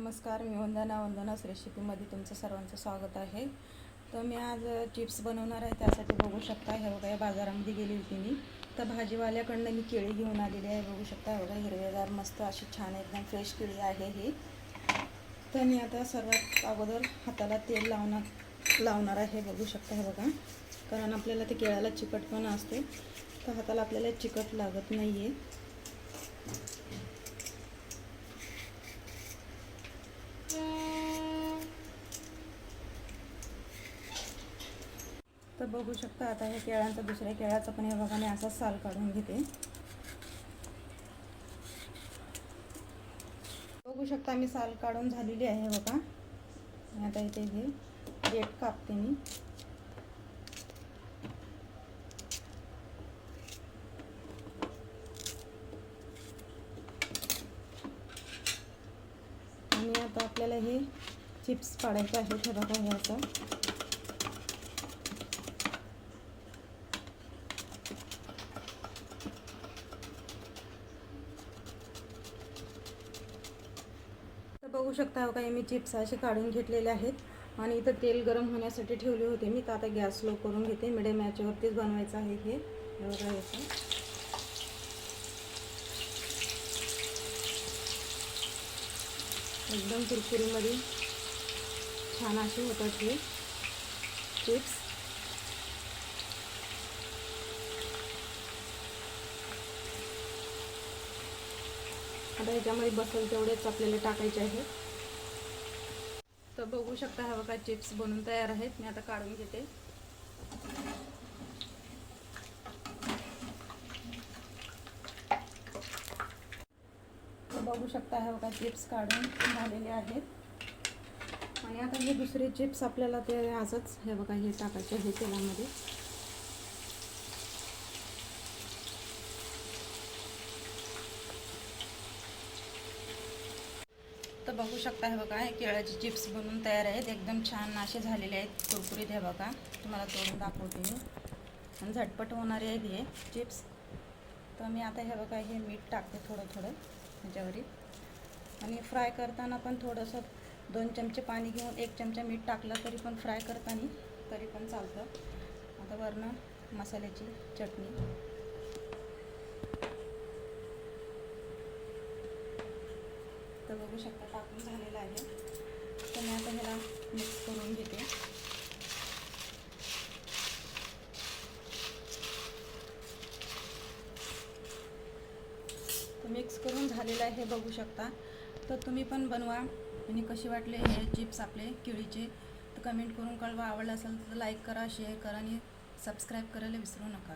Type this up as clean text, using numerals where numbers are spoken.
नमस्कार, मी वंदनाच रेसिपीमध्ये तुमचं सर्वांचं स्वागत आहे। तर मी आज चिप्स बनवणार आहे। त्यासाठी बघू शकता, हे बघा या बाजारामध्ये गेली होती मी, तर भाजीवाल्याकडनं मी केळी घेऊन आलेली आहे। बघू शकता, बघा हिरवेगार मस्त अशी छान एकदम फ्रेश केळी आहे ही। तर मी आता सर्वात अगोदर हाताला तेल लावणार आहे। बघू शकता, हे बघा, कारण आपल्याला ते केळ्याला चिकटपणा असते, तर हाताला आपल्याला चिकट लागत नाहीये। तर बघू शकता, आता हे केळ्यांचा दुसऱ्या केळ्याचा पण हे बघा मी असा साल काढून घेते। बघू शकता, मी साल काढून झालेली आहे बघा। आता इथे हे देठ कापते मी। आणि आता आपल्याला हे चिप्स पाडायचे आहेत। हे बघा, हे असं बघू शकता, बघा मी चिप्स असे काढून घेतलेले आहेत आणि इथं तेल गरम होण्यासाठी ठेवले होते मी। तर आता गॅस स्लो करून घेते, मिडियम आचेवरतीच बनवायचं आहे हे। बघा याचं एकदम कुरकुरीमध्ये छान असे होतात हे चिप्स। आता याच्यामध्ये बसेल तेवढेच आपल्याला टाकायचे आहे। तर बघू शकता, हा बघा चिप्स बनून तयार आहेत। मी आता काढून घेते। तर बघू शकता, हा बघा चिप्स काढून झालेले आहेत। आणि आता हे दुसरे चिप्स आपल्याला ते असंच हे बघा हे टाकायचे आहे तेलामध्ये। तर बघू शकता, हे बघा हे केळ्याचे चिप्स बनून तयार आहेत। एकदम छान असे झालेले आहेत, कुरकुरीत। हे बघा, तुम्हाला तोडून दाखवते मी, आणि झटपट होणारे आहेत हे चिप्स। तर मी आता हे बघा हे मीठ टाकते थोडं थोडं ह्याच्यावर, आणि फ्राय करताना पण थोडंसं 2 चमचे पाणी घेऊन 1 चमचा मीठ टाकलं तरी पण फ्राय करताना तरी पण चालतं। आता वरनं मसाल्याची चटणी, तर बघू शकता टाकून झालेलं आहे। तर मी आता ह्याला मिक्स करून घेते। तर मिक्स करून झालेलं आहे, बघू शकता। तर तुम्ही पण बनवा आणि कसे वाटले हे चिप्स आपले केळीचे, तर कमेंट करून कळवा। आवडलं असेल तर लाईक करा, शेअर करा आणि सबस्क्राईब करायला विसरू नका।